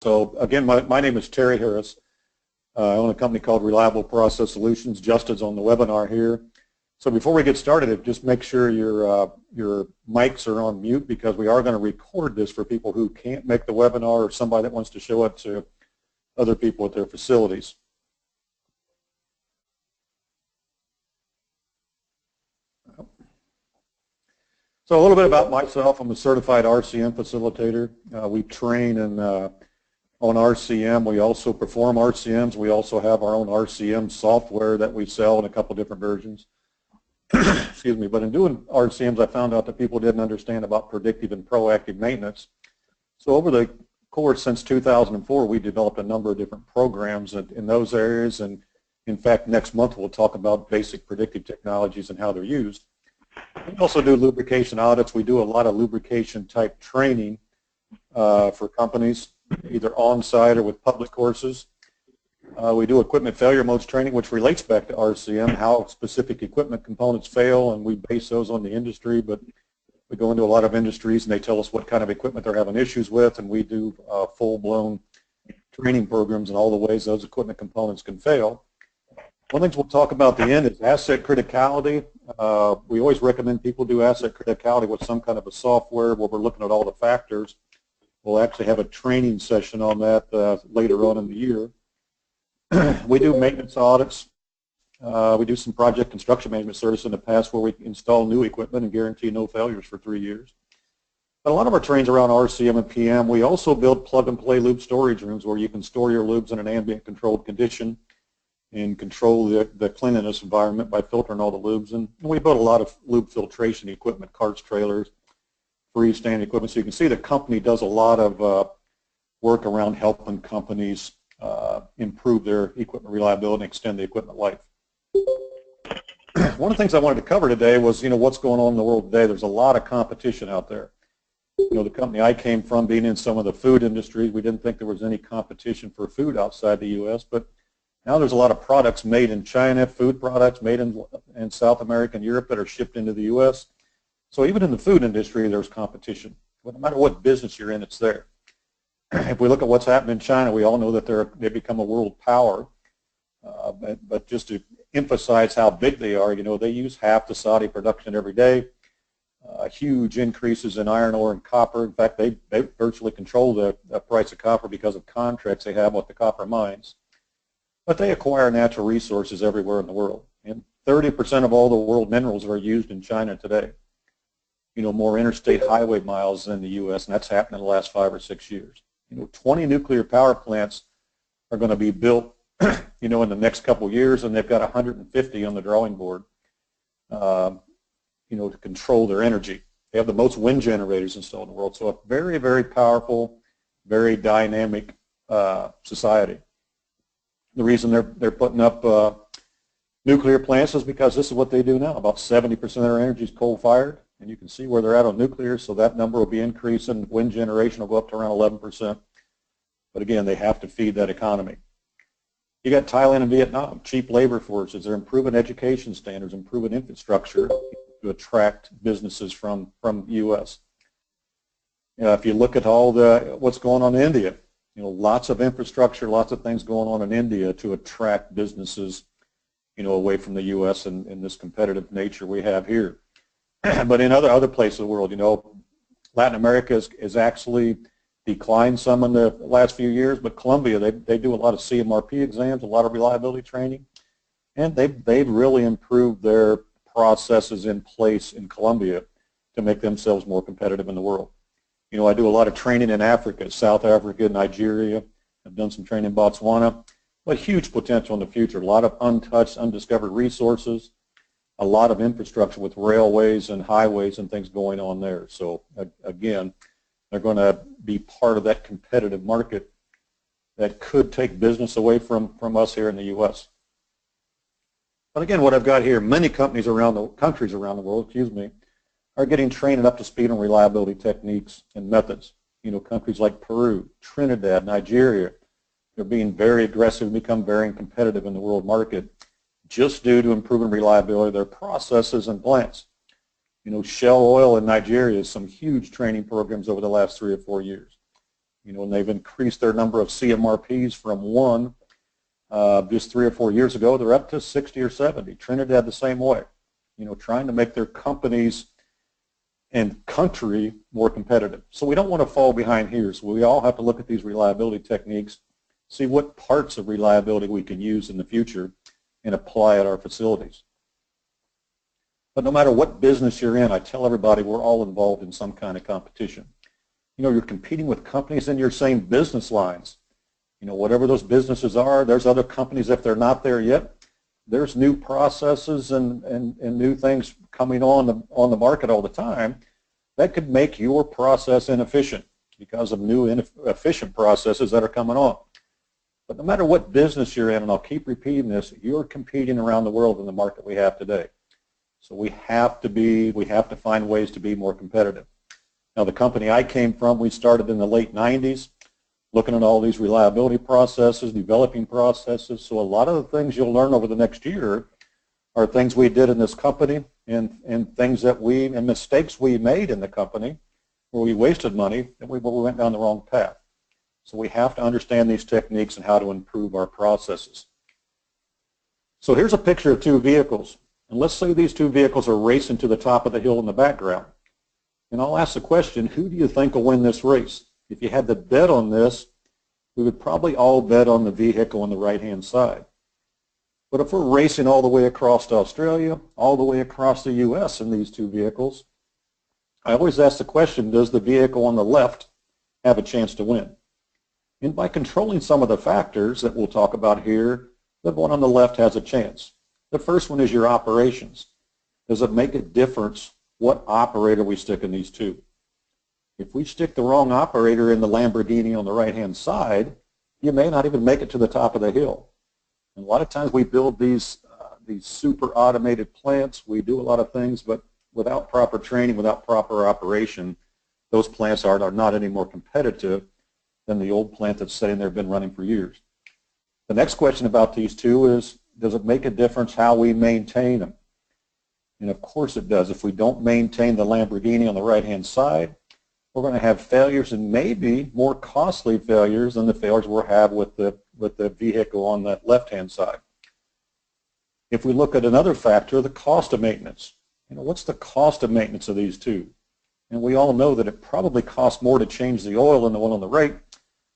So again, my name is Terry Harris. I own a company called Reliable Process Solutions. Justin's on the webinar here. So before we get started, just make sure your mics are on mute, because we are going to record this for people who can't make the webinar or somebody that wants to show it to other people at their facilities. So a little bit about myself. I'm a certified RCM facilitator. We train on RCM. We also perform RCMs. We also have our own RCM software that we sell in a couple different versions. Excuse me. But in doing RCMs, I found out that people didn't understand about predictive and proactive maintenance. So over the course since 2004, we developed a number of different programs in those areas. And in fact, next month we'll talk about basic predictive technologies and how they're used. We also do lubrication audits. We do a lot of lubrication type training for companies, either on-site or with public courses. We do equipment failure modes training, which relates back to RCM, how specific equipment components fail, and we base those on the industry, but we go into a lot of industries and they tell us what kind of equipment they're having issues with, and we do full-blown training programs in all the ways those equipment components can fail. One thing we'll talk about at the end is asset criticality. We always recommend people do asset criticality with some kind of a software where we're looking at all the factors. We'll actually have a training session on that later on in the year. We do maintenance audits. We do some project construction management service in the past where we install new equipment and guarantee no failures for 3 years. But a lot of our trainings around RCM and PM. We also build plug-and-play lube storage rooms where you can store your lubes in an ambient controlled condition and control the cleanliness environment by filtering all the lubes. And we build a lot of lube filtration equipment, carts, trailers, freestanding equipment. So you can see the company does a lot of work around helping companies improve their equipment reliability and extend the equipment life. One of the things I wanted to cover today was, what's going on in the world today. There's a lot of competition out there. The company I came from, being in some of the food industries, we didn't think there was any competition for food outside the U.S., but now there's a lot of products made in China, food products made in South America and Europe that are shipped into the U.S. So even in the food industry, there's competition. No matter what business you're in, it's there. If we look at what's happened in China, we all know that they've become a world power. But just to emphasize how big they are, they use half the Saudi production every day. Huge increases in iron ore and copper. In fact, they virtually control the price of copper because of contracts they have with the copper mines. But they acquire natural resources everywhere in the world. And 30% of all the world minerals are used in China today. More interstate highway miles than the U.S., and that's happened in the last 5 or 6 years. 20 nuclear power plants are going to be built, in the next couple of years, and they've got 150 on the drawing board, to control their energy. They have the most wind generators installed in the world. So a very, very powerful, very dynamic society. The reason they're putting up nuclear plants is because this is what they do now. About 70% of their energy is coal-fired, and you can see where they're at on nuclear, so that number will be increasing. Wind generation will go up to around 11%. But again, they have to feed that economy. You got Thailand and Vietnam, cheap labor forces. They're improving education standards, improving infrastructure to attract businesses from the U.S. If you look at all what's going on in India, lots of infrastructure, lots of things going on in India to attract businesses, away from the U.S. and this competitive nature we have here. But in other places of the world, Latin America is actually declined some in the last few years, but Colombia, they do a lot of CMRP exams, a lot of reliability training, and they've really improved their processes in place in Colombia to make themselves more competitive in the world. I do a lot of training in Africa, South Africa, Nigeria. I've done some training in Botswana. But huge potential in the future. A lot of untouched, undiscovered resources. A lot of infrastructure with railways and highways and things going on there. So again, they're going to be part of that competitive market that could take business away from us here in the U.S. But again, what I've got here, many countries around the world, are getting trained up to speed on reliability techniques and methods. Countries like Peru, Trinidad, Nigeria, they're being very aggressive and become very competitive in the world market just due to improving reliability of their processes and plants. Shell Oil in Nigeria has some huge training programs over the last 3 or 4 years. And they've increased their number of CMRPs from 1 just 3 or 4 years ago. They're up to 60 or 70. Trinidad the same way, trying to make their companies and country more competitive. So we don't want to fall behind here. So we all have to look at these reliability techniques, see what parts of reliability we can use in the future and apply at our facilities. But no matter what business you're in, I tell everybody we're all involved in some kind of competition. You're competing with companies in your same business lines. Whatever those businesses are, there's other companies, if they're not there yet, there's new processes and new things coming on the market all the time that could make your process inefficient because of new inefficient processes that are coming on. But no matter what business you're in, and I'll keep repeating this, you're competing around the world in the market we have today. So we have to find ways to be more competitive. Now the company I came from, we started in the late 90s, looking at all these reliability processes, developing processes. So a lot of the things you'll learn over the next year are things we did in this company and things that and mistakes we made in the company where we wasted money and we went down the wrong path. So we have to understand these techniques and how to improve our processes. So here's a picture of 2 vehicles. And let's say these 2 vehicles are racing to the top of the hill in the background. And I'll ask the question, who do you think will win this race? If you had to bet on this, we would probably all bet on the vehicle on the right-hand side. But if we're racing all the way across to Australia, all the way across the U.S. in these 2 vehicles, I always ask the question, does the vehicle on the left have a chance to win? And by controlling some of the factors that we'll talk about here, the one on the left has a chance. The first one is your operations. Does it make a difference what operator we stick in these 2? If we stick the wrong operator in the Lamborghini on the right-hand side, you may not even make it to the top of the hill. And a lot of times we build these super automated plants. We do a lot of things, but without proper training, without proper operation, those plants are not any more competitive than the old plant that's sitting there, been running for years. The next question about these 2 is, does it make a difference how we maintain them? And of course it does. If we don't maintain the Lamborghini on the right-hand side, we're going to have failures, and maybe more costly failures than the failures we'll have with the vehicle on the left-hand side. If we look at another factor, the cost of maintenance. What's the cost of maintenance of these 2? And we all know that it probably costs more to change the oil in the one on the right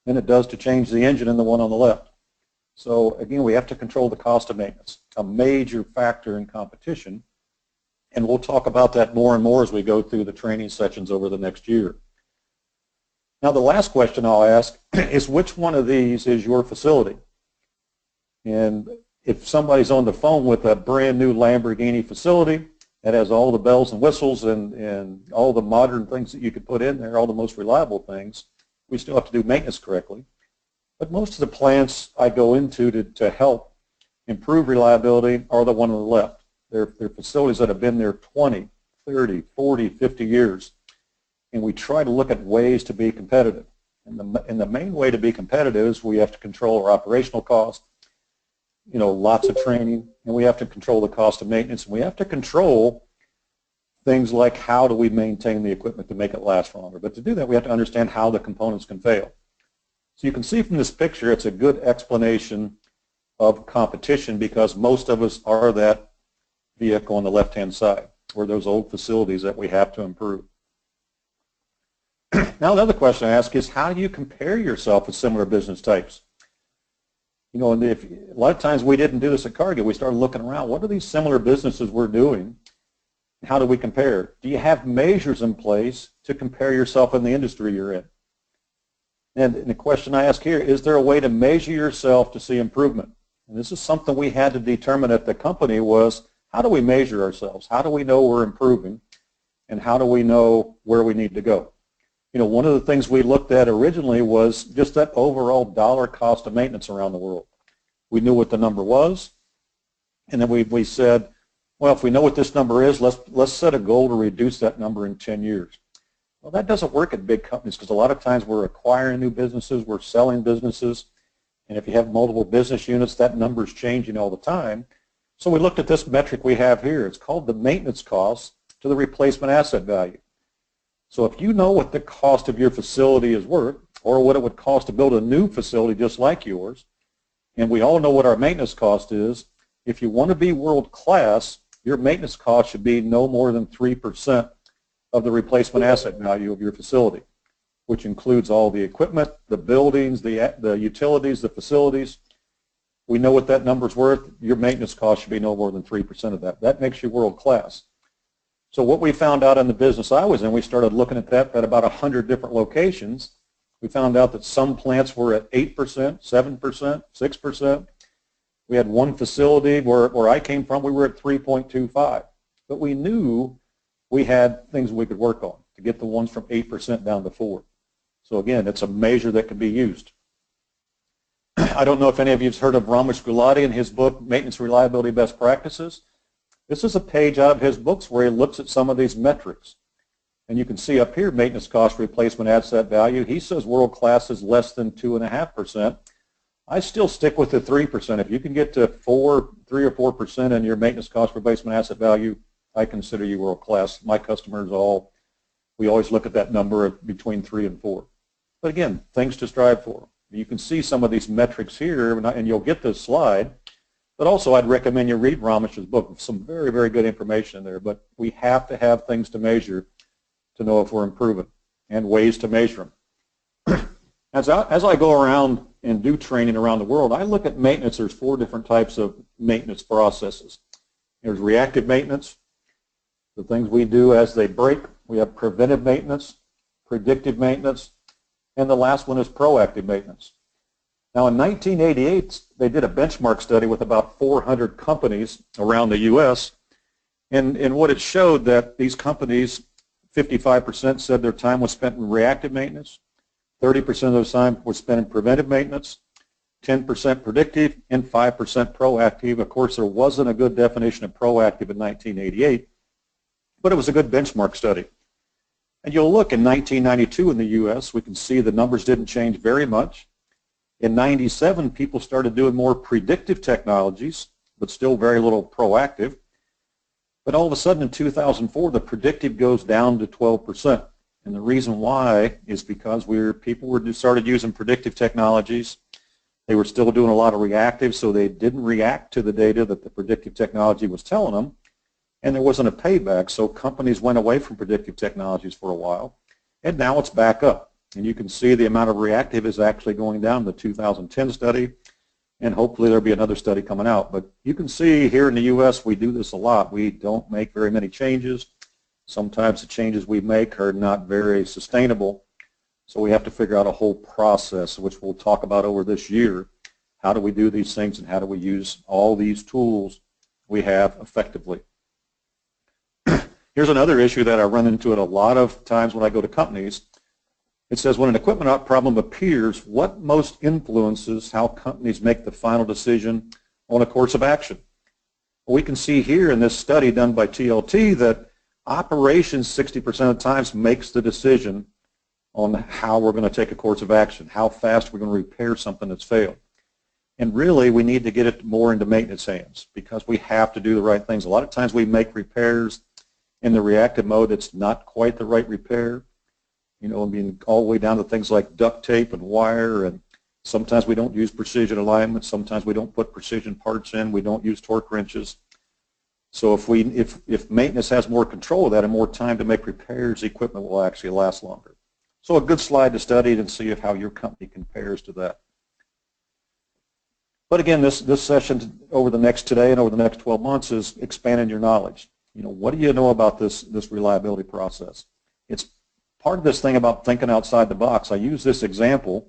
than it does to change the engine in the one on the left. So again, we have to control the cost of maintenance, a major factor in competition. And we'll talk about that more and more as we go through the training sessions over the next year. Now the last question I'll ask is, which one of these is your facility? And if somebody's on the phone with a brand new Lamborghini facility that has all the bells and whistles and all the modern things that you could put in there, all the most reliable things, we still have to do maintenance correctly. But most of the plants I go into to help improve reliability are the one on the left. They're facilities that have been there 20, 30, 40, 50 years. And we try to look at ways to be competitive. And the main way to be competitive is we have to control our operational costs, lots of training, and we have to control the cost of maintenance. And we have to control things like how do we maintain the equipment to make it last longer. But to do that, we have to understand how the components can fail. So you can see from this picture, it's a good explanation of competition because most of us are that vehicle on the left-hand side, or those old facilities that we have to improve. Now the other question I ask is, how do you compare yourself with similar business types? And a lot of times we didn't do this at Cargill. We started looking around. What are these similar businesses we're doing? How do we compare? Do you have measures in place to compare yourself in the industry you're in? And the question I ask here, is there a way to measure yourself to see improvement? And this is something we had to determine at the company was, how do we measure ourselves? How do we know we're improving? And how do we know where we need to go? One of the things we looked at originally was just that overall dollar cost of maintenance around the world. We knew what the number was, and then we said, well, if we know what this number is, let's set a goal to reduce that number in 10 years. Well, that doesn't work at big companies because a lot of times we're acquiring new businesses, we're selling businesses, and if you have multiple business units, that number's changing all the time. So we looked at this metric we have here. It's called the maintenance cost to the replacement asset value. So if you know what the cost of your facility is worth, or what it would cost to build a new facility just like yours, and we all know what our maintenance cost is, if you want to be world class, your maintenance cost should be no more than 3% of the replacement asset value of your facility, which includes all the equipment, the buildings, the utilities, the facilities. We know what that number's worth. Your maintenance cost should be no more than 3% of that. That makes you world class. So what we found out in the business I was in, we started looking at that at about 100 different locations. We found out that some plants were at 8%, 7%, 6%. We had one facility where I came from, we were at 3.25. But we knew we had things we could work on to get the ones from 8% down to 4%. So again, it's a measure that can be used. I don't know if any of you have heard of Ramesh Gulati in his book, Maintenance Reliability Best Practices. This is a page out of his books where he looks at some of these metrics. And you can see up here, maintenance cost replacement asset value. He says world class is less than 2.5%. I still stick with the 3%. If you can get to 3 or 4% in your maintenance cost replacement asset value, I consider you world class. My customers we always look at that number of between 3 and 4. But again, things to strive for. You can see some of these metrics here, and you'll get this slide. But also, I'd recommend you read Ramesh's book. Some very, very good information in there. But we have to have things to measure to know if we're improving and ways to measure them. As I go around and do training around the world, I look at maintenance. There's 4 different types of maintenance processes. There's reactive maintenance, the things we do as they break. We have preventive maintenance, predictive maintenance, and the last one is proactive maintenance. Now, in 1988, they did a benchmark study with about 400 companies around the U.S., and what it showed that these companies, 55% said their time was spent in reactive maintenance, 30% of their time was spent in preventive maintenance, 10% predictive, and 5% proactive. Of course, there wasn't a good definition of proactive in 1988, but it was a good benchmark study. And you'll look in 1992 in the U.S., we can see the numbers didn't change very much. In 97, people started doing more predictive technologies, but still very little proactive. But all of a sudden in 2004, the predictive goes down to 12%. And the reason why is because people started using predictive technologies. They were still doing a lot of reactive, so they didn't react to the data that the predictive technology was telling them. And there wasn't a payback, so companies went away from predictive technologies for a while. And now it's back up. And you can see the amount of reactive is actually going down in the 2010 study. And hopefully there'll be another study coming out. But you can see here in the U.S. we do this a lot. We don't make very many changes. Sometimes the changes we make are not very sustainable. So we have to figure out a whole process, which we'll talk about over this year. How do we do these things and how do we use all these tools we have effectively? Here's another issue that I run into it a lot of times when I go to companies. It says when an equipment problem appears, what most influences how companies make the final decision on a course of action? Well, we can see here in this study done by TLT that operations 60% of the times makes the decision on how we're going to take a course of action, how fast we're going to repair something that's failed. And really, we need to get it more into maintenance hands because we have to do the right things. A lot of times we make repairs in the reactive mode. It's not quite the right repair. You know, I mean, all the way down to things like duct tape and wire, and sometimes we don't use precision alignment. Sometimes we don't put precision parts in. We don't use torque wrenches. So if maintenance has more control of that and more time to make repairs, the equipment will actually last longer. So a good slide to study and see how your company compares to that. But again, this session over today and over the next 12 months is expanding your knowledge. You know, what do you know about this reliability process? It's part of this thing about thinking outside the box. I use this example.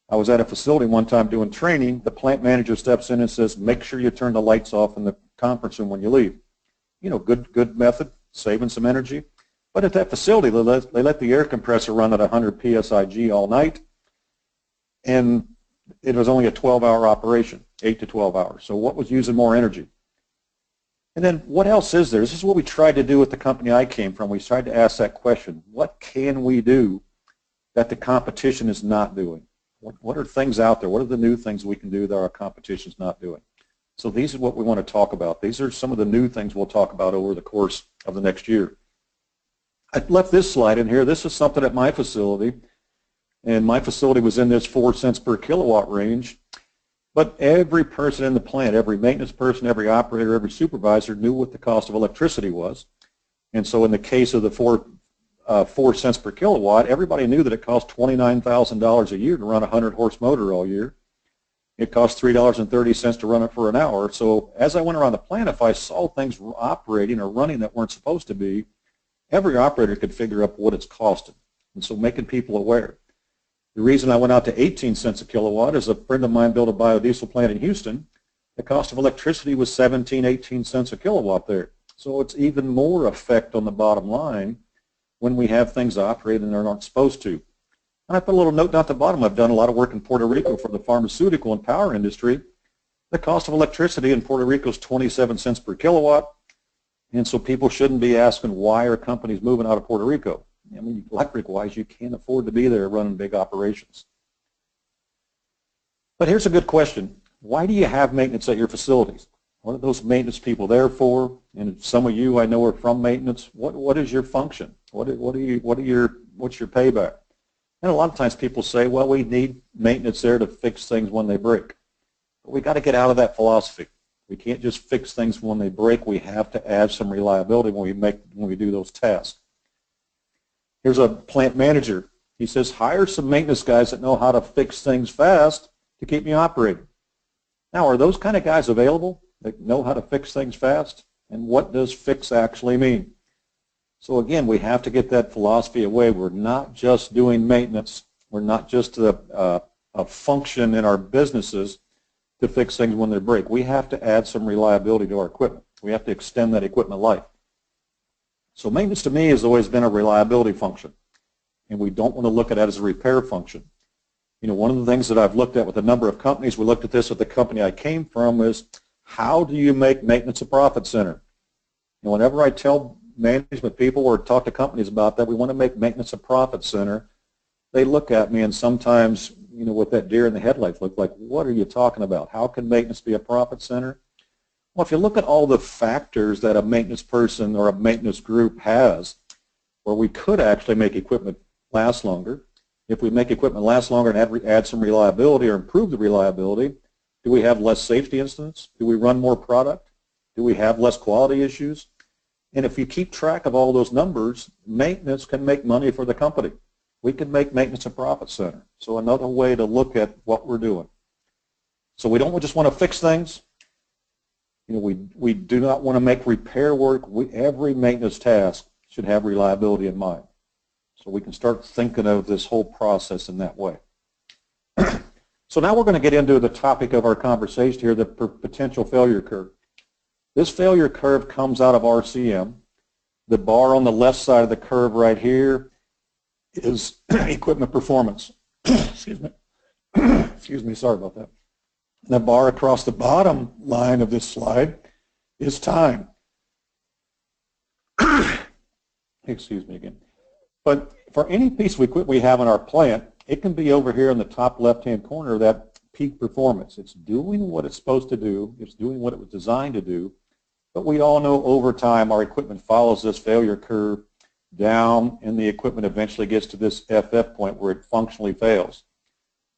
I was at a facility one time doing training. The plant manager steps in and says, make sure you turn the lights off in the conference room when you leave. You know, good method, saving some energy. But at that facility, they let the air compressor run at 100 PSIG all night, and it was only a 12-hour operation, 8 to 12 hours. So what was using more energy? And then what else is there? This is what we tried to do with the company I came from. We tried to ask that question. What can we do that the competition is not doing? What are things out there? What are the new things we can do that our competition is not doing? So these are what we want to talk about. These are some of the new things we'll talk about over the course of the next year. I left this slide in here. This is something at my facility. And my facility was in this 4 cents per kilowatt range. But every person in the plant, every maintenance person, every operator, every supervisor knew what the cost of electricity was. And so in the case of the 4 cents per kilowatt, everybody knew that it cost $29,000 a year to run a 100-horse motor all year. It cost $3.30 to run it for an hour. So as I went around the plant, if I saw things operating or running that weren't supposed to be, every operator could figure out what it's costing. And so making people aware. The reason I went out to 18 cents a kilowatt is a friend of mine built a biodiesel plant in Houston. The cost of electricity was 17, 18 cents a kilowatt there. So it's even more effect on the bottom line when we have things operating that aren't supposed to. And I put a little note down at the bottom. I've done a lot of work in Puerto Rico for the pharmaceutical and power industry. The cost of electricity in Puerto Rico is 27 cents per kilowatt. And so people shouldn't be asking, why are companies moving out of Puerto Rico? I mean, electric-wise, you can't afford to be there running big operations. But here's a good question. Why do you have maintenance at your facilities? What are those maintenance people there for? And some of you I know are from maintenance. What is your function? What's your payback? And a lot of times people say, well, we need maintenance there to fix things when they break. But we got to get out of that philosophy. We can't just fix things when they break. We have to add some reliability when we do those tasks. Here's a plant manager. He says, hire some maintenance guys that know how to fix things fast to keep me operating. Now, are those kind of guys available that know how to fix things fast? And what does fix actually mean? So again, we have to get that philosophy away. We're not just doing maintenance. We're not just a function in our businesses to fix things when they break. We have to add some reliability to our equipment. We have to extend that equipment life. So maintenance to me has always been a reliability function, and we don't want to look at it as a repair function. You know, one of the things that I've looked at with a number of companies, we looked at this at the company I came from, is how do you make maintenance a profit center? And whenever I tell management people or talk to companies about that, we want to make maintenance a profit center, they look at me and sometimes, you know, with that deer in the headlights look like, what are you talking about? How can maintenance be a profit center? Well, if you look at all the factors that a maintenance person or a maintenance group has, where we could actually make equipment last longer, if we make equipment last longer and add some reliability or improve the reliability, do we have less safety incidents? Do we run more product? Do we have less quality issues? And if you keep track of all those numbers, maintenance can make money for the company. We can make maintenance a profit center. So another way to look at what we're doing. So we don't just want to fix things. You know, we do not want to make repair work. Every maintenance task should have reliability in mind. So we can start thinking of this whole process in that way. So now we're going to get into the topic of our conversation here, the potential failure curve. This failure curve comes out of RCM. The bar on the left side of the curve right here is equipment performance. Excuse me. Excuse me, sorry about that. The bar across the bottom line of this slide is time. Excuse me again. But for any piece of equipment we have in our plant, it can be over here in the top left-hand corner of that peak performance. It's doing what it's supposed to do. It's doing what it was designed to do. But we all know over time our equipment follows this failure curve down, and the equipment eventually gets to this FF point where it functionally fails,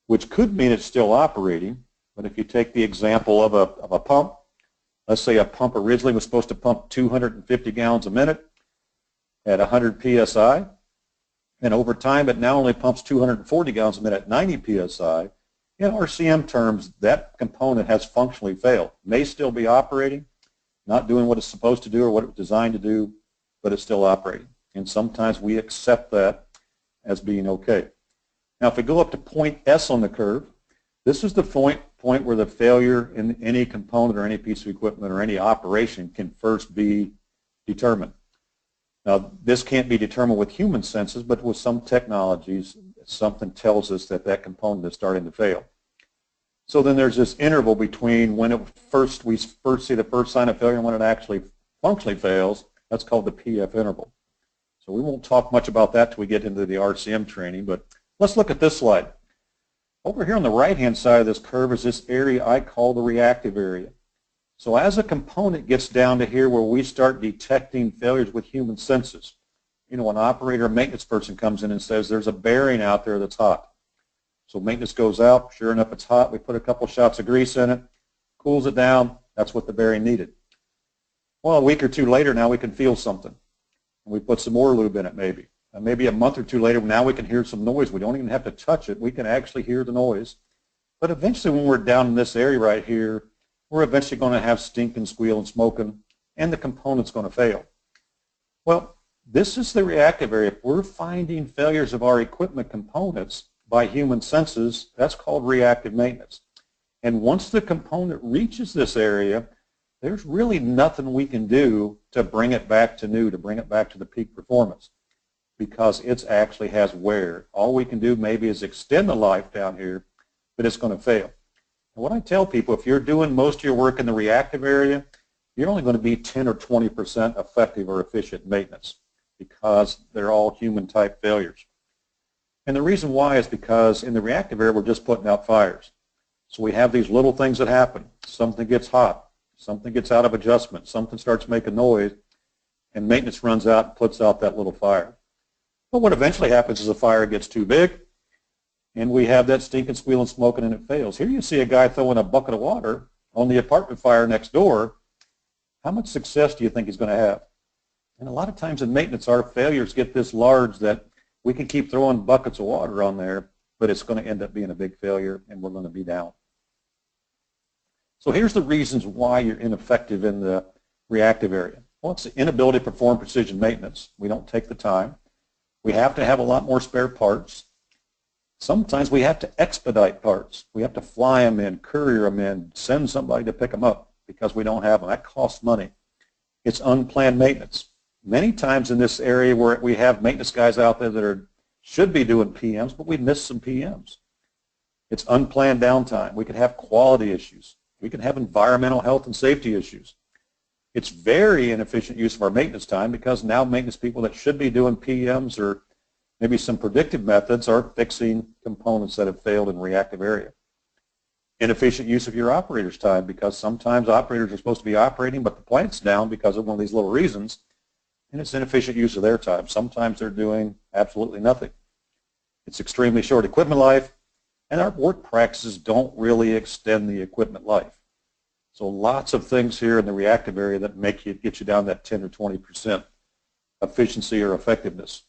which could mean it's still operating. But if you take the example of a pump, let's say a pump originally was supposed to pump 250 gallons a minute at 100 psi, and over time it now only pumps 240 gallons a minute at 90 psi. In RCM terms, that component has functionally failed. It may still be operating, not doing what it's supposed to do or what it was designed to do, but it's still operating. And sometimes we accept that as being okay. Now if we go up to point S on the curve, this is the point where the failure in any component or any piece of equipment or any operation can first be determined. Now, this can't be determined with human senses, but with some technologies, something tells us that that component is starting to fail. So then there's this interval between when we first see the first sign of failure and when it actually functionally fails. That's called the PF interval. So we won't talk much about that till we get into the RCM training, but let's look at this slide. Over here on the right-hand side of this curve is this area I call the reactive area. So as a component gets down to here where we start detecting failures with human senses, you know, an operator or maintenance person comes in and says there's a bearing out there that's hot. So maintenance goes out, sure enough it's hot, we put a couple shots of grease in it, cools it down, that's what the bearing needed. Well, a week or two later now we can feel something. And we put some more lube in it maybe. And maybe a month or two later now we can hear some noise. We don't even have to touch it, we can actually hear the noise. But eventually when we're down in this area right here, we're eventually going to have stinking, squeal, and smoking, and the component's going to fail. Well, this is the reactive area. If we're finding failures of our equipment components by human senses, that's called reactive maintenance. And once the component reaches this area, there's really nothing we can do to bring it back to new, to bring it back to the peak performance, because it actually has wear. All we can do maybe is extend the life down here, but it's going to fail. And what I tell people, if you're doing most of your work in the reactive area, you're only going to be 10 or 20% effective or efficient maintenance, because they're all human-type failures. And the reason why is because in the reactive area, we're just putting out fires. So we have these little things that happen. Something gets hot, something gets out of adjustment, something starts making noise, and maintenance runs out and puts out that little fire. But what eventually happens is the fire gets too big, and we have that stinking, squealing, smoking, and it fails. Here you see a guy throwing a bucket of water on the apartment fire next door. How much success do you think he's going to have? And a lot of times in maintenance, our failures get this large that we can keep throwing buckets of water on there, but it's going to end up being a big failure, and we're going to be down. So here's the reasons why you're ineffective in the reactive area. Well, it's the inability to perform precision maintenance. We don't take the time. We have to have a lot more spare parts. Sometimes we have to expedite parts. We have to fly them in, courier them in, send somebody to pick them up because we don't have them. That costs money. It's unplanned maintenance. Many times in this area where we have maintenance guys out there that should be doing PMs, but we miss some PMs. It's unplanned downtime. We can have quality issues. We can have environmental health and safety issues. It's very inefficient use of our maintenance time because now maintenance people that should be doing PMs or maybe some predictive methods are fixing components that have failed in the reactive area. Inefficient use of your operator's time because sometimes operators are supposed to be operating but the plant's down because of one of these little reasons, and it's inefficient use of their time. Sometimes they're doing absolutely nothing. It's extremely short equipment life, and our work practices don't really extend the equipment life. So lots of things here in the reactive area that get you down that 10 or 20% efficiency or effectiveness.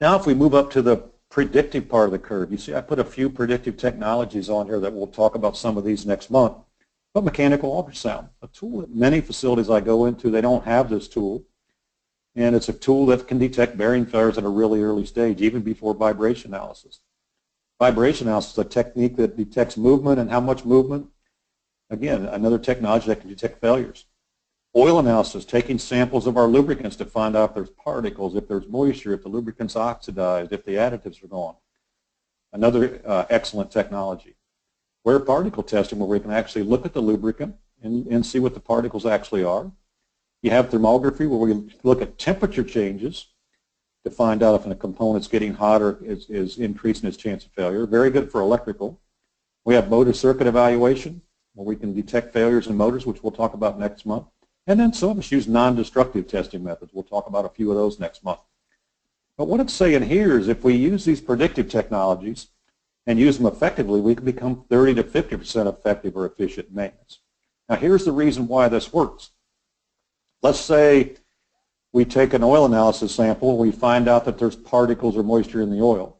Now if we move up to the predictive part of the curve, you see I put a few predictive technologies on here that we'll talk about some of these next month. But mechanical ultrasound, a tool that many facilities I go into, they don't have this tool. And it's a tool that can detect bearing failures at a really early stage, even before vibration analysis. Vibration analysis is a technique that detects movement and how much movement. Again, another technology that can detect failures. Oil analysis, taking samples of our lubricants to find out if there's particles, if there's moisture, if the lubricant's oxidized, if the additives are gone. Another excellent technology. Wear particle testing, where we can actually look at the lubricant and see what the particles actually are. You have thermography, where we look at temperature changes to find out if a component's getting hot or is increasing its chance of failure. Very good for electrical. We have motor circuit evaluation, where we can detect failures in motors, which we'll talk about next month. And then some of us use non-destructive testing methods. We'll talk about a few of those next month. But what it's saying here is if we use these predictive technologies and use them effectively, we can become 30 to 50% effective or efficient in maintenance. Now here's the reason why this works. Let's say we take an oil analysis sample, we find out that there's particles or moisture in the oil.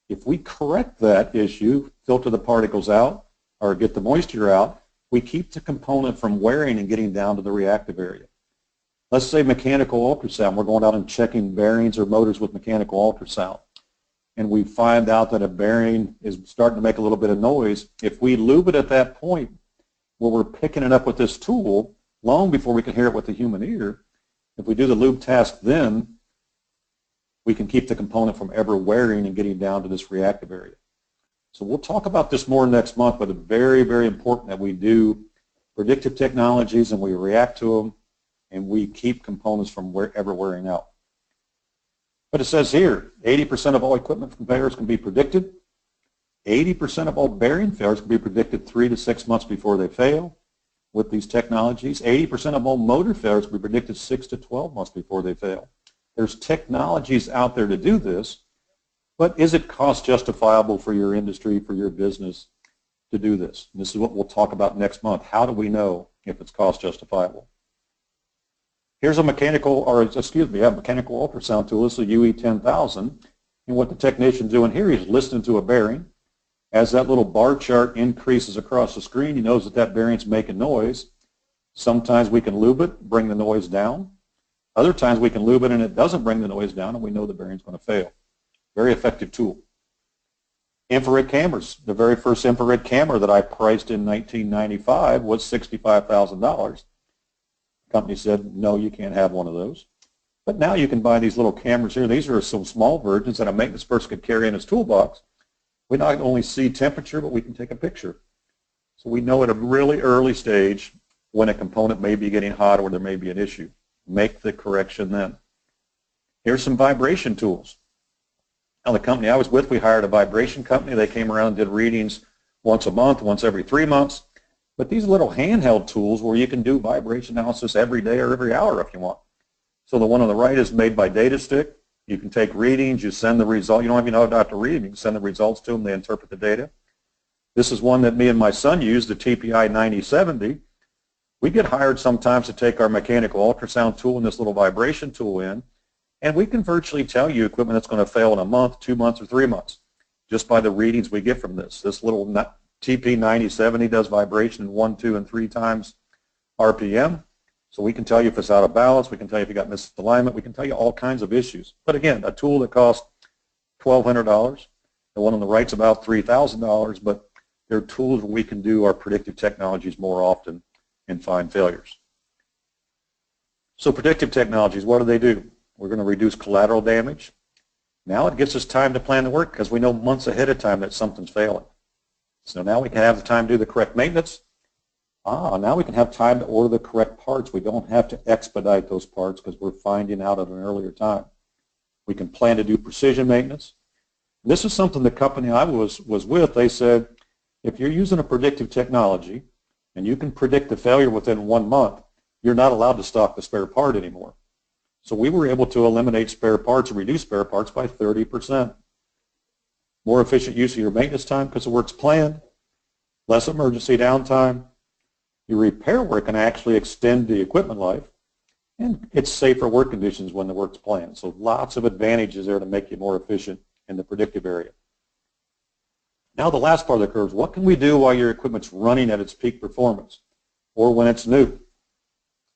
If we correct that issue, filter the particles out or get the moisture out, we keep the component from wearing and getting down to the reactive area. Let's say mechanical ultrasound. We're going out and checking bearings or motors with mechanical ultrasound. And we find out that a bearing is starting to make a little bit of noise. If we lube it at that point where we're picking it up with this tool, long before we can hear it with the human ear, if we do the lube task then, we can keep the component from ever wearing and getting down to this reactive area. So we'll talk about this more next month, but it's very, very important that we do predictive technologies and we react to them and we keep components from ever wearing out. But it says here, 80% of all equipment failures can be predicted. 80% of all bearing failures can be predicted 3 to 6 months before they fail with these technologies. 80% of all motor failures can be predicted 6 to 12 months before they fail. There's technologies out there to do this, But is it cost justifiable for your industry, for your business to do this? And this is what we'll talk about next month. How do we know if it's cost justifiable? Here's a mechanical ultrasound tool. This is a UE10000. And what the technician's doing here, he's listening to a bearing. As that little bar chart increases across the screen, he knows that that bearing's making noise. Sometimes we can lube it, bring the noise down. Other times we can lube it and it doesn't bring the noise down, and we know the bearing's going to fail. Very effective tool. Infrared cameras. The very first infrared camera that I priced in 1995 was $65,000. The company said, no, you can't have one of those. But now you can buy these little cameras here. These are some small versions that a maintenance person could carry in his toolbox. We not only see temperature, but we can take a picture. So we know at a really early stage when a component may be getting hot or there may be an issue. Make the correction then. Here's some vibration tools. Now, the company I was with, we hired a vibration company. They came around and did readings once a month, once every 3 months. But these little handheld tools where you can do vibration analysis every day or every hour if you want. So the one on the right is made by DataStick. You can take readings, you send the result. You don't even have to read them. You can send the results to them. They interpret the data. This is one that me and my son use, the TPI 9070. We get hired sometimes to take our mechanical ultrasound tool and this little vibration tool in, and we can virtually tell you equipment that's going to fail in a month, 2 months, or 3 months just by the readings we get from this. This little TP 9070 does vibration in 1, 2, and 3 times RPM. So we can tell you if it's out of balance, we can tell you if you got misalignment, we can tell you all kinds of issues. But again, a tool that costs $1,200, the one on the right's about $3,000, but they're tools where we can do our predictive technologies more often and find failures. So predictive technologies, what do? We're going to reduce collateral damage. Now it gives us time to plan the work because we know months ahead of time that something's failing. So now we can have the time to do the correct maintenance. Now we can have time to order the correct parts. We don't have to expedite those parts because we're finding out at an earlier time. We can plan to do precision maintenance. This is something the company I was with, they said, if you're using a predictive technology and you can predict the failure within 1 month, you're not allowed to stock the spare part anymore. So we were able to eliminate spare parts and reduce spare parts by 30%. More efficient use of your maintenance time because the work's planned, less emergency downtime. Your repair work can actually extend the equipment life, and it's safer work conditions when the work's planned. So lots of advantages there to make you more efficient in the predictive area. Now the last part of the curve is what can we do while your equipment's running at its peak performance or when it's new?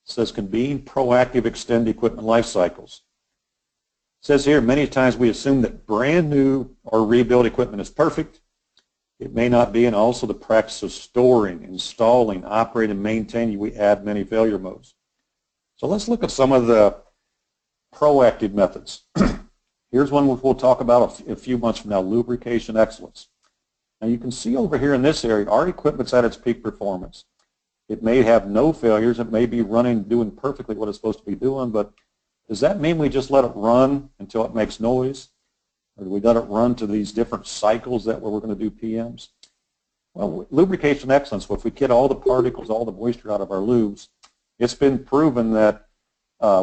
It says convene proactive extend equipment life cycles. It says here many times we assume that brand new or rebuilt equipment is perfect. It may not be, and also the practice of storing, installing, operating, and maintaining, we add many failure modes. So let's look at some of the proactive methods. Here's one which we'll talk about a few months from now, lubrication excellence. Now you can see over here in this area, our equipment's at its peak performance. It may have no failures. It may be running, doing perfectly what it's supposed to be doing, but does that mean we just let it run until it makes noise? Or do we let it run to these different cycles that where we're going to do PMs? Well, lubrication excellence, if we get all the particles, all the moisture out of our lubes, it's been proven that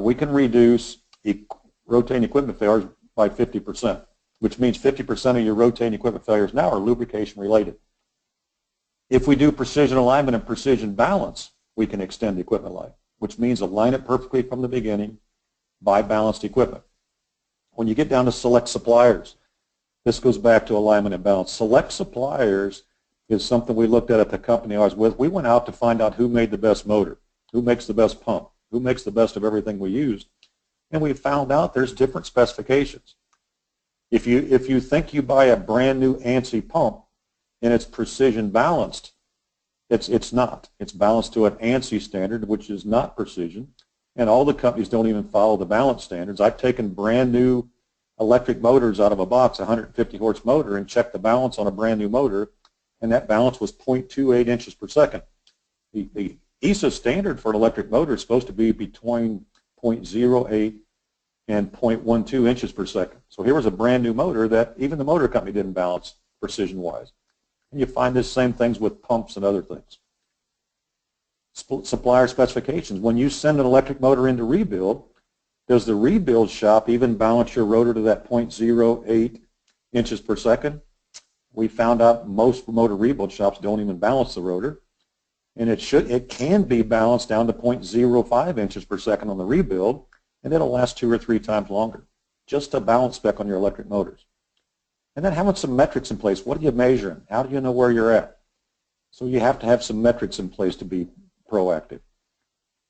we can reduce rotating equipment failures by 50%, which means 50% of your rotating equipment failures now are lubrication related. If we do precision alignment and precision balance, we can extend the equipment life, which means align it perfectly from the beginning, buy balanced equipment. When you get down to select suppliers, this goes back to alignment and balance. Select suppliers is something we looked at the company I was with. We went out to find out who made the best motor, who makes the best pump, who makes the best of everything we used, and we found out there's different specifications. If you think you buy a brand new ANSI pump and it's precision balanced, it's not. It's balanced to an ANSI standard, which is not precision. And all the companies don't even follow the balance standards. I've taken brand new electric motors out of a box, 150 horse motor, and checked the balance on a brand new motor, and that balance was 0.28 inches per second. The ESA standard for an electric motor is supposed to be between 0.08 and 0.12 inches per second. So here was a brand new motor that even the motor company didn't balance precision-wise. And you find the same things with pumps and other things. Supplier specifications. When you send an electric motor into rebuild, does the rebuild shop even balance your rotor to that 0.08 inches per second. We found out most motor rebuild shops don't even balance the rotor, and it can be balanced down to 0.05 inches per second on the rebuild, and it'll last 2 or 3 times longer. Just a balance spec on your electric motors. And then having some metrics in place. What are you measuring? How do you know where you're at? So you have to have some metrics in place to be proactive.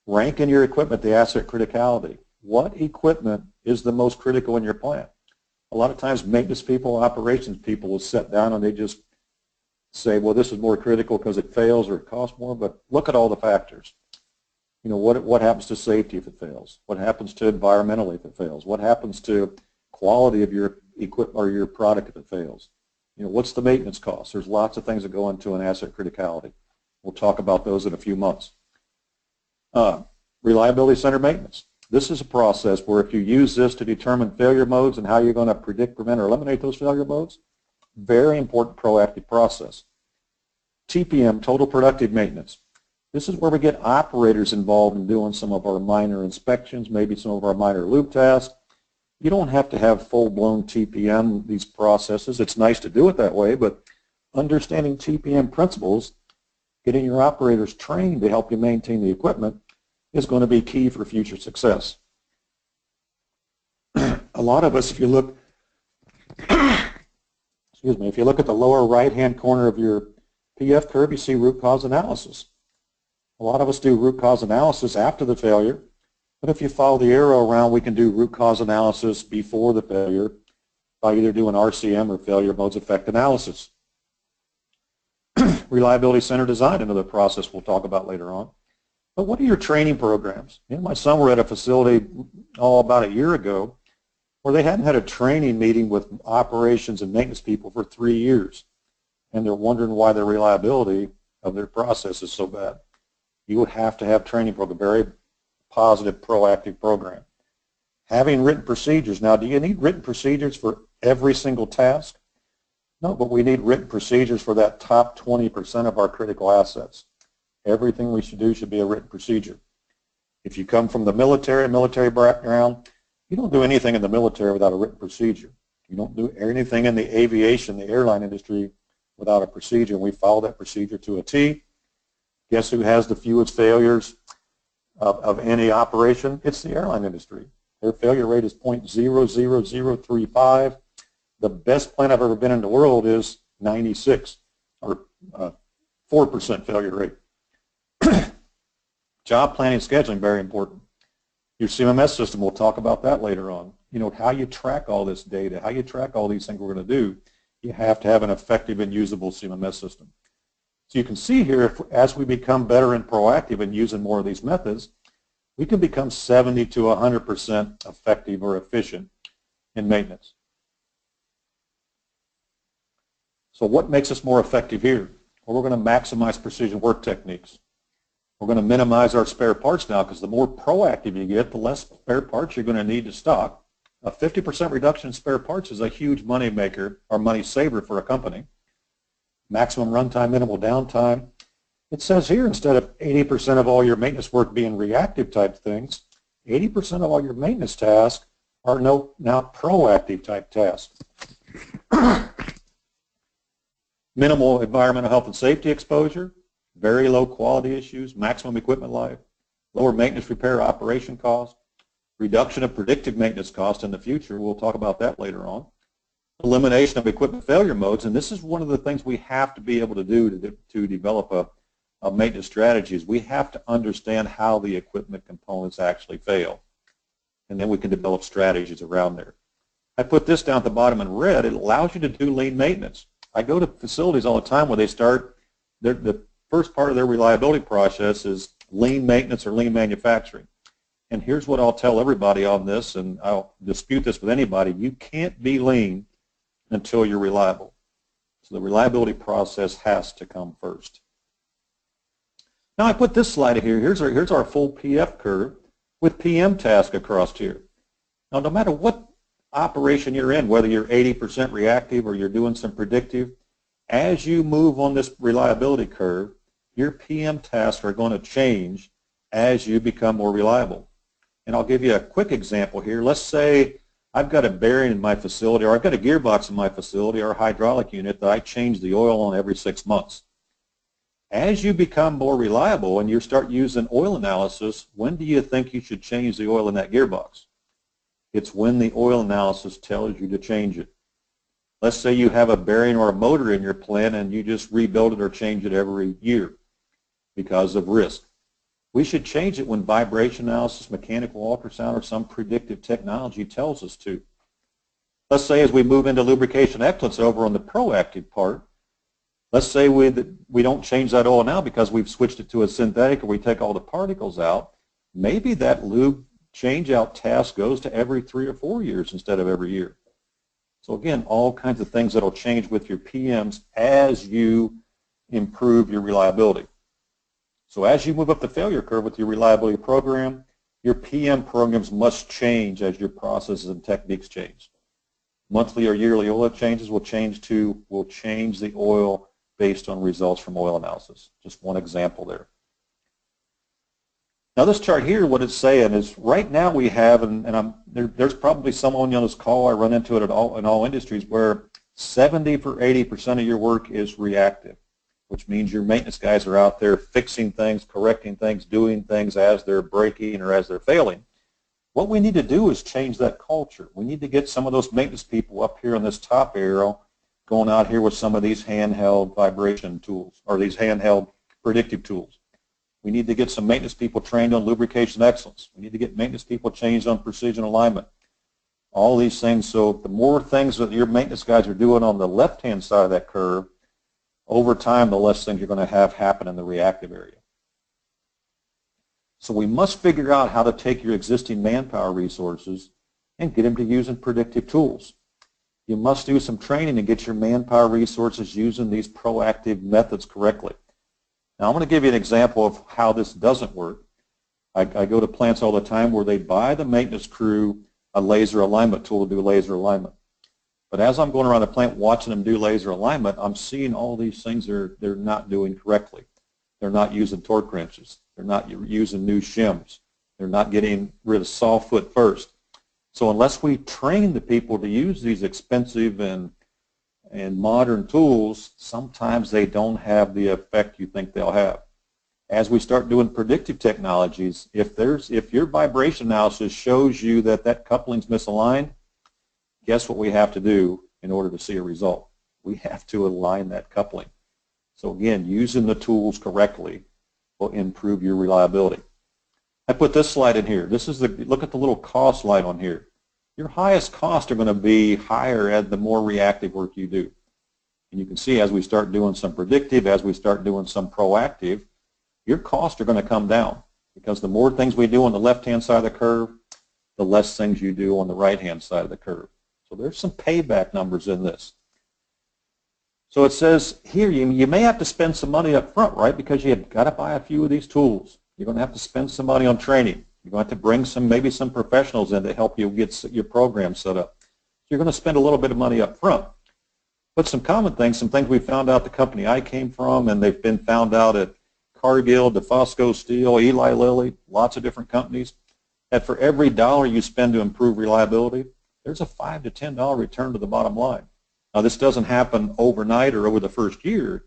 Ranking your equipment, the asset criticality. What equipment is the most critical in your plant? A lot of times maintenance people, operations people will sit down and they just say, well, this is more critical because it fails or it costs more, but look at all the factors. You know, what happens to safety if it fails? What happens to environmentally if it fails? What happens to quality of your equipment or your product if it fails? You know, what's the maintenance cost? There's lots of things that go into an asset criticality. We'll talk about those in a few months. Reliability center maintenance. This is a process where if you use this to determine failure modes and how you're going to predict, prevent, or eliminate those failure modes, very important proactive process. TPM, total productive maintenance. This is where we get operators involved in doing some of our minor inspections, maybe some of our minor loop tasks. You don't have to have full-blown TPM, these processes. It's nice to do it that way, but understanding TPM principles, getting your operators trained to help you maintain the equipment is going to be key for future success. A lot of us, if you look, excuse me, if you look at the lower right-hand corner of your PF curve, you see root cause analysis. A lot of us do root cause analysis after the failure, but if you follow the arrow around, we can do root cause analysis before the failure by either doing RCM or failure modes effect analysis. Reliability center design, another process we'll talk about later on. But what are your training programs? You know, my son were at a facility about a year ago where they hadn't had a training meeting with operations and maintenance people for 3 years, and they're wondering why their reliability of their process is so bad. You would have to have training program, very positive, proactive program. Having written procedures. Now, do you need written procedures for every single task? No, but we need written procedures for that top 20% of our critical assets. Everything we should do should be a written procedure. If you come from the military background, you don't do anything in the military without a written procedure. You don't do anything in the aviation, the airline industry, without a procedure. And we follow that procedure to a T. Guess who has the fewest failures of any operation? It's the airline industry. Their failure rate is 0.00035. The best plant I've ever been in the world is 96, or 4% failure rate. Job planning and scheduling, very important. Your CMMS system, we'll talk about that later on. You know, how you track all this data, how you track all these things we're going to do, you have to have an effective and usable CMMS system. So you can see here, as we become better and proactive in using more of these methods, we can become 70 to 100% effective or efficient in maintenance. So what makes us more effective here? Well, we're going to maximize precision work techniques. We're going to minimize our spare parts now, because the more proactive you get, the less spare parts you're going to need to stock. A 50% reduction in spare parts is a huge money maker or money saver for a company. Maximum runtime, minimal downtime. It says here, instead of 80% of all your maintenance work being reactive type things, 80% of all your maintenance tasks are now proactive type tasks. Minimal environmental health and safety exposure, very low quality issues, maximum equipment life, lower maintenance repair operation cost, reduction of predictive maintenance cost in the future. We'll talk about that later on. Elimination of equipment failure modes, and this is one of the things we have to be able to do to develop a maintenance strategy, is we have to understand how the equipment components actually fail, and then we can develop strategies around there. I put this down at the bottom in red. It allows you to do lean maintenance. I go to facilities all the time where they start, the first part of their reliability process is lean maintenance or lean manufacturing. And here's what I'll tell everybody on this, and I'll dispute this with anybody: you can't be lean until you're reliable. So the reliability process has to come first. Now I put this slide here. Here's our full PF curve with PM task across here. Now no matter what operation you're in, whether you're 80% reactive or you're doing some predictive, as you move on this reliability curve, your PM tasks are going to change as you become more reliable. And I'll give you a quick example here. Let's say I've got a bearing in my facility, or I've got a gearbox in my facility, or a hydraulic unit that I change the oil on every 6 months. As you become more reliable and you start using oil analysis, when do you think you should change the oil in that gearbox? It's when the oil analysis tells you to change it. Let's say you have a bearing or a motor in your plant and you just rebuild it or change it every year because of risk. We should change it when vibration analysis, mechanical ultrasound, or some predictive technology tells us to. Let's say as we move into lubrication excellence over on the proactive part, let's say we don't change that oil now because we've switched it to a synthetic or we take all the particles out. Maybe that lube change-out task goes to every 3 or 4 years instead of every year. So again, all kinds of things that will change with your PMs as you improve your reliability. So as you move up the failure curve with your reliability program, your PM programs must change as your processes and techniques change. Monthly or yearly oil changes will change the oil based on results from oil analysis. Just one example there. Now this chart here, what it's saying is right now we have, there's probably someone on this call, I run into it in all industries, where 70 or 80% of your work is reactive, which means your maintenance guys are out there fixing things, correcting things, doing things as they're breaking or as they're failing. What we need to do is change that culture. We need to get some of those maintenance people up here on this top arrow going out here with some of these handheld vibration tools or these handheld predictive tools. We need to get some maintenance people trained on lubrication excellence. We need to get maintenance people trained on precision alignment. All these things, so the more things that your maintenance guys are doing on the left-hand side of that curve, over time, the less things you're going to have happen in the reactive area. So we must figure out how to take your existing manpower resources and get them to using predictive tools. You must do some training and get your manpower resources using these proactive methods correctly. Now I'm going to give you an example of how this doesn't work. I go to plants all the time where they buy the maintenance crew a laser alignment tool to do laser alignment. But as I'm going around the plant watching them do laser alignment, I'm seeing all these things they're not doing correctly. They're not using torque wrenches. They're not using new shims. They're not getting rid of saw foot first. So unless we train the people to use these expensive and modern tools, sometimes they don't have the effect you think they'll have. As we start doing predictive technologies, if your vibration analysis shows you that coupling's misaligned, guess what we have to do in order to see a result? We have to align that coupling. So again, using the tools correctly will improve your reliability. I put this slide in here. This is look at the little cost slide on here. Your highest costs are going to be higher as the more reactive work you do. And you can see as we start doing some predictive, as we start doing some proactive, your costs are going to come down because the more things we do on the left-hand side of the curve, the less things you do on the right-hand side of the curve. So there's some payback numbers in this. So it says here you may have to spend some money up front, right, because you've got to buy a few of these tools. You're going to have to spend some money on training. You're going to have to bring maybe some professionals in to help you get your program set up. So you're going to spend a little bit of money up front. But some common things, some things we found out the company I came from, and they've been found out at Cargill, DeFosco Steel, Eli Lilly, lots of different companies, that for every dollar you spend to improve reliability, there's a $5 to $10 return to the bottom line. Now this doesn't happen overnight or over the first year,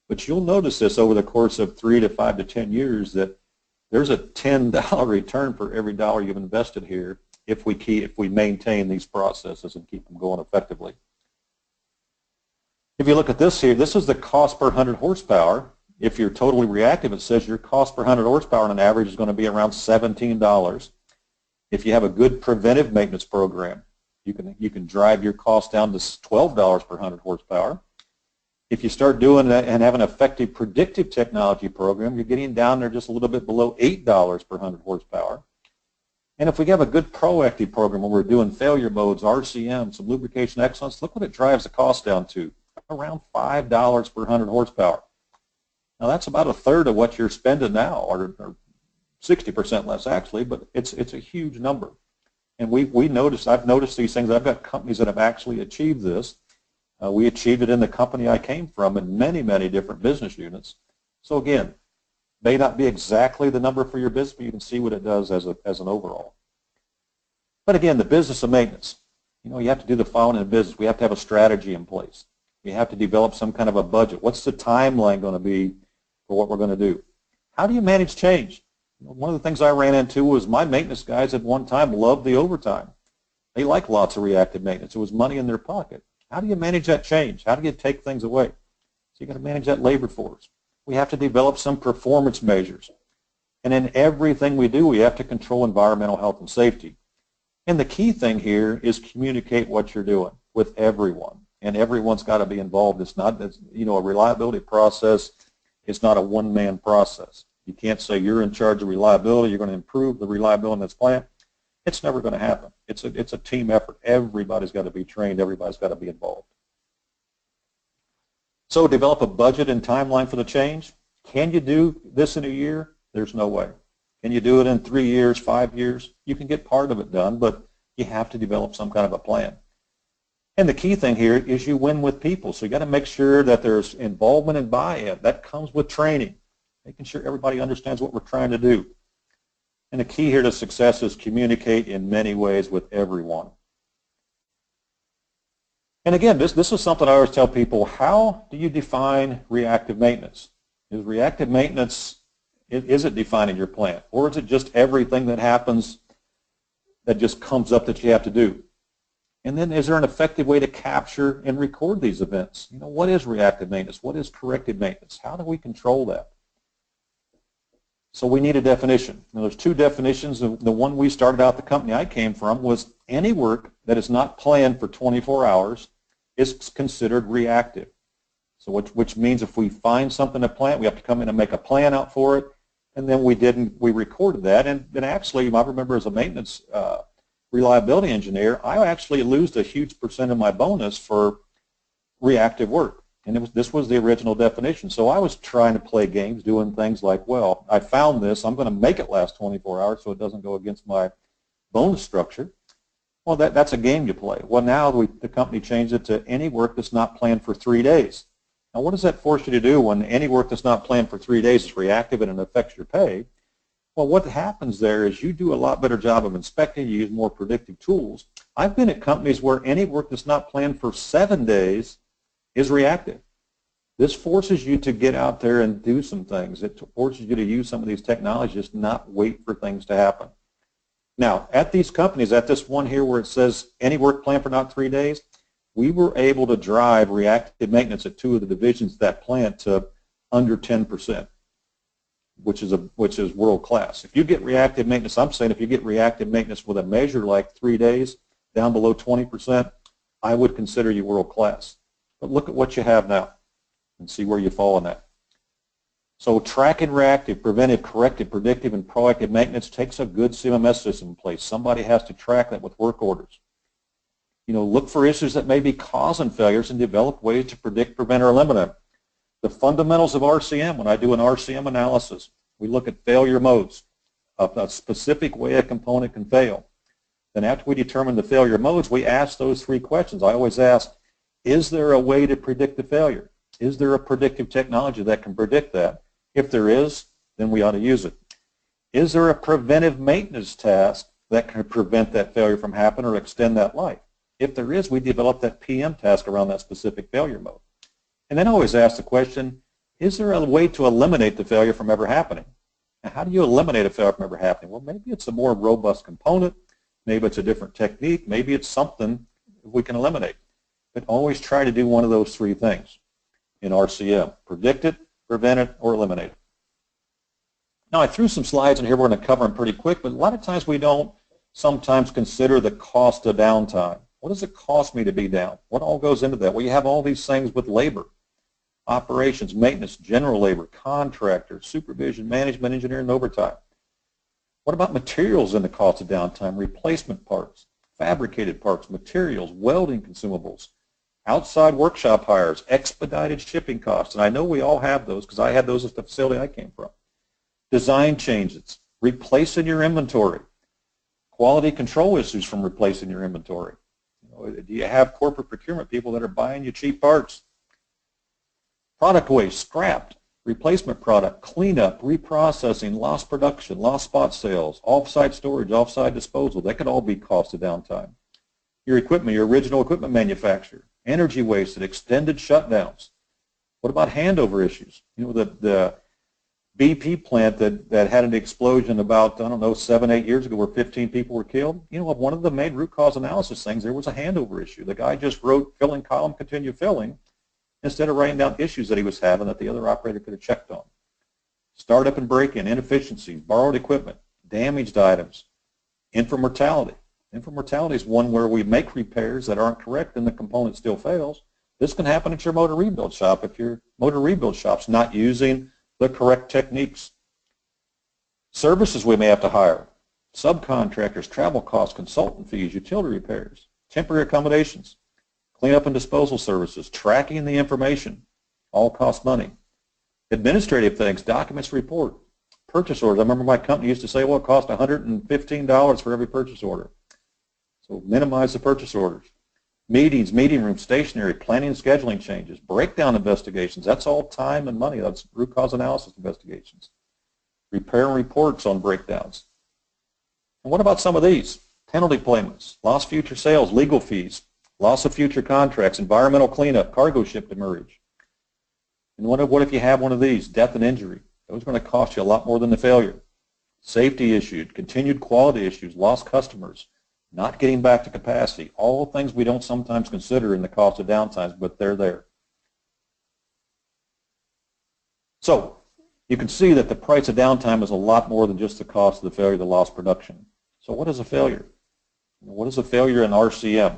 but you'll notice this over the course of 3 to 5 to 10 years that there's a $10 return for every dollar you've invested here if we maintain these processes and keep them going effectively. If you look at this here, this is the cost per 100 horsepower. If you're totally reactive, it says your cost per 100 horsepower on an average is going to be around $17. If you have a good preventive maintenance program, you can drive your cost down to $12 per 100 horsepower. If you start doing that and have an effective predictive technology program, you're getting down there just a little bit below $8 per 100 horsepower. And if we have a good proactive program where we're doing failure modes, RCM, some lubrication excellence, look what it drives the cost down to, around $5 per 100 horsepower. Now that's about a third of what you're spending now, or 60% less actually, but it's a huge number. And I've noticed these things. I've got companies that have actually achieved this. We achieved it in the company I came from in many, many different business units. So again, may not be exactly the number for your business, but you can see what it does as an overall. But again, the business of maintenance. You have to do the following in business. We have to have a strategy in place. We have to develop some kind of a budget. What's the timeline going to be for what we're going to do? How do you manage change? One of the things I ran into was my maintenance guys at one time loved the overtime. They like lots of reactive maintenance. It was money in their pocket. How do you manage that change? How do you take things away? So you've got to manage that labor force. We have to develop some performance measures. And in everything we do, we have to control environmental health and safety. And the key thing here is communicate what you're doing with everyone. And everyone's got to be involved. It's not, a reliability process. It's not a one-man process. You can't say you're in charge of reliability, you're going to improve the reliability in this plant. It's never going to happen. It's a team effort. Everybody's got to be trained. Everybody's got to be involved. So develop a budget and timeline for the change. Can you do this in a year? There's no way. Can you do it in 3 years, 5 years? You can get part of it done, but you have to develop some kind of a plan. And the key thing here is you win with people. So you got to make sure that there's involvement and buy-in. That comes with training, making sure everybody understands what we're trying to do. And the key here to success is communicate in many ways with everyone. And again, this is something I always tell people, how do you define reactive maintenance? Is reactive maintenance, is it defining your plant? Or is it just everything that happens that just comes up that you have to do? And then is there an effective way to capture and record these events? What is reactive maintenance? What is corrective maintenance? How do we control that? So we need a definition. Now, there's two definitions. The one we started out, the company I came from, was any work that is not planned for 24 hours is considered reactive. So which means if we find something to plant, we have to come in and make a plan out for it. And then we recorded that. And then actually, I remember as a maintenance reliability engineer, I actually lose a huge percent of my bonus for reactive work. And this was the original definition. So I was trying to play games, doing things like, well, I found this. I'm going to make it last 24 hours so it doesn't go against my bonus structure. Well, that's a game you play. Well, now the company changed it to any work that's not planned for 3 days. Now, what does that force you to do when any work that's not planned for 3 days is reactive and it affects your pay? Well, what happens there is you do a lot better job of inspecting. You use more predictive tools. I've been at companies where any work that's not planned for 7 days is reactive. This forces you to get out there and do some things. It forces you to use some of these technologies, not wait for things to happen. Now, at these companies, at this one here where it says any work planned for not 3 days, we were able to drive reactive maintenance at 2 of the divisions of that plant to under 10%, which is world class. If you get reactive maintenance, I'm saying if you get reactive maintenance with a measure like 3 days down below 20%, I would consider you world class. But look at what you have now and see where you fall in that. So tracking reactive, preventive, corrective, predictive, and proactive maintenance takes a good CMMS system in place. Somebody has to track that with work orders. Look for issues that may be causing failures and develop ways to predict, prevent, or eliminate them. The fundamentals of RCM, when I do an RCM analysis, we look at failure modes, a specific way a component can fail. Then after we determine the failure modes, we ask those 3 questions. I always ask, is there a way to predict the failure? Is there a predictive technology that can predict that? If there is, then we ought to use it. Is there a preventive maintenance task that can prevent that failure from happening or extend that life? If there is, we develop that PM task around that specific failure mode. And then I always ask the question, is there a way to eliminate the failure from ever happening? Now, how do you eliminate a failure from ever happening? Well, maybe it's a more robust component. Maybe it's a different technique. Maybe it's something we can eliminate. But always try to do one of those 3 things in RCM. Predict it, prevent it, or eliminate it. Now, I threw some slides in here. We're going to cover them pretty quick, but a lot of times we don't sometimes consider the cost of downtime. What does it cost me to be down? What all goes into that? Well, you have all these things with labor, operations, maintenance, general labor, contractors, supervision, management, engineering, and overtime. What about materials in the cost of downtime? Replacement parts, fabricated parts, materials, welding consumables, outside workshop hires, expedited shipping costs, and I know we all have those because I had those at the facility I came from. Design changes, replacing your inventory, quality control issues from replacing your inventory. Do you have corporate procurement people that are buying you cheap parts? Product waste, scrapped, replacement product, cleanup, reprocessing, lost production, lost spot sales, off-site storage, off-site disposal. That could all be cost of downtime. your equipment, your original equipment manufacturer. Energy wasted, extended shutdowns. What about handover issues? You know, the BP plant that had an explosion about, I don't know, 7, 8 years ago where 15 people were killed. You know, one of the main root cause analysis things, there was a handover issue. The guy just wrote filling column, continue filling, instead of writing down issues that he was having that the other operator could have checked on. Startup and break-in, inefficiencies, borrowed equipment, damaged items, infra-mortality. Infra-mortality is one where we make repairs that aren't correct and the component still fails. This can happen at your motor rebuild shop if your motor rebuild shop's not using the correct techniques. Services we may have to hire, subcontractors, travel costs, consultant fees, utility repairs, temporary accommodations, cleanup and disposal services, tracking the information, all cost money. Administrative things, documents report, purchase orders. I remember my company used to say, well, it cost $115 for every purchase order. So minimize the purchase orders. Meetings, meeting rooms, stationery, planning and scheduling changes, breakdown investigations. That's all time and money. That's root cause analysis investigations. Repair and reports on breakdowns. And what about some of these? Penalty payments, lost future sales, legal fees, loss of future contracts, environmental cleanup, cargo ship demurrage. And what if you have one of these? Death and injury. Those are going to cost you a lot more than the failure. Safety issues, continued quality issues, lost customers, not getting back to capacity, all things we don't sometimes consider in the cost of downtimes, but they're there. So you can see that the price of downtime is a lot more than just the cost of the failure, the lost production. So what is a failure? What is a failure in RCM?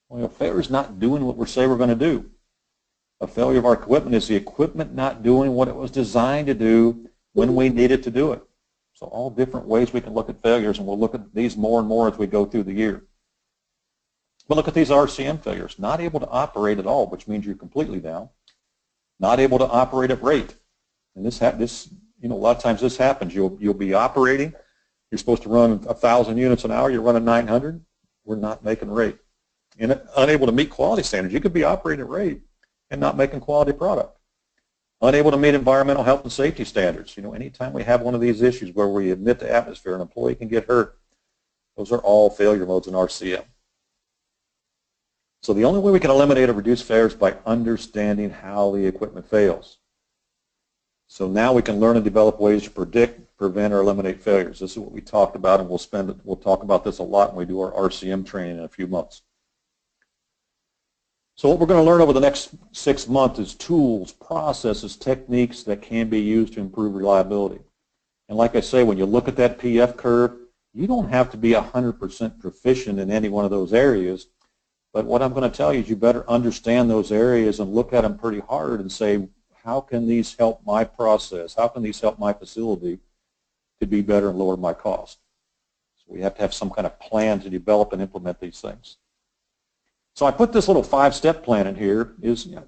Well, a failure is not doing what we say we're going to do. A failure of our equipment is the equipment not doing what it was designed to do when we need it to do it. So all different ways we can look at failures, and we'll look at these more and more as we go through the year. But look at these RCM failures. Not able to operate at all, which means you're completely down. Not able to operate at rate. And this a lot of times this happens. You'll be operating. You're supposed to run 1,000 units an hour. You're running 900. We're not making rate. And unable to meet quality standards. You could be operating at rate and not making quality product. Unable to meet environmental health and safety standards. You know, anytime we have one of these issues where we emit to atmosphere, an employee can get hurt. Those are all failure modes in RCM. So the only way we can eliminate or reduce failures is by understanding how the equipment fails. So now we can learn and develop ways to predict, prevent, or eliminate failures. This is what we talked about, and we'll talk about this a lot when we do our RCM training in a few months. So what we're going to learn over the next 6 months is tools, processes, techniques that can be used to improve reliability. And like I say, when you look at that PF curve, you don't have to be 100% proficient in any one of those areas. But what I'm going to tell you is you better understand those areas and look at them pretty hard and say, how can these help my process? How can these help my facility to be better and lower my cost? So we have to have some kind of plan to develop and implement these things. So I put this little 5-step plan in here.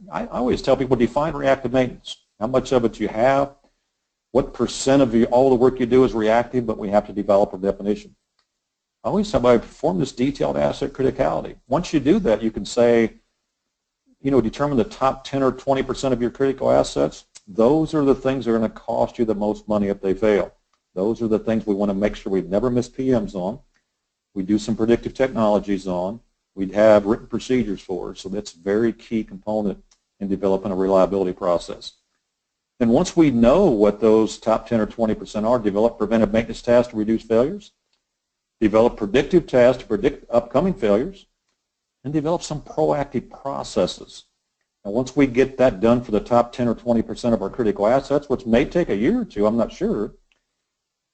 I always tell people define reactive maintenance. How much of it you have, what percent of all the work you do is reactive, but we have to develop a definition. I always tell people perform this detailed asset criticality. Once you do that, you can say, determine the top 10 or 20% of your critical assets. Those are the things that are going to cost you the most money if they fail. Those are the things we want to make sure we never miss PMs on. We do some predictive technologies on. We'd have written procedures for, so that's a very key component in developing a reliability process. And once we know what those top 10 or 20% are, develop preventive maintenance tasks to reduce failures, develop predictive tasks to predict upcoming failures, and develop some proactive processes. And once we get that done for the top 10 or 20% of our critical assets, which may take a year or two, I'm not sure,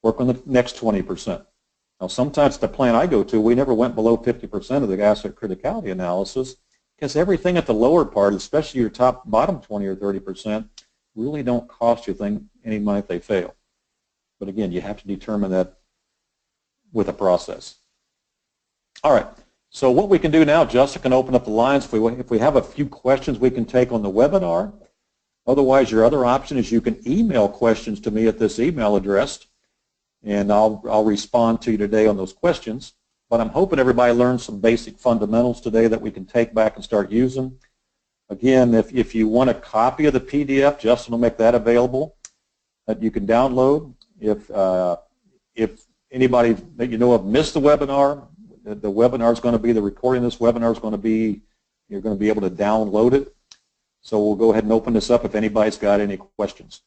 work on the next 20%. Now, sometimes the plant I go to, we never went below 50% of the asset criticality analysis because everything at the lower part, especially your bottom 20 or 30%, really don't cost you any money if they fail. But again, you have to determine that with a process. All right. So what we can do now, Justin can open up the lines. If we have a few questions we can take on the webinar. Otherwise, your other option is you can email questions to me at this email address, and I'll respond to you today on those questions. But I'm hoping everybody learned some basic fundamentals today that we can take back and start using. Again, if you want a copy of the PDF, Justin will make that available that you can download. If anybody that you know of missed the webinar, the webinar is going to be, the recording of this webinar is going to be, you're going to be able to download it. So we'll go ahead and open this up if anybody's got any questions.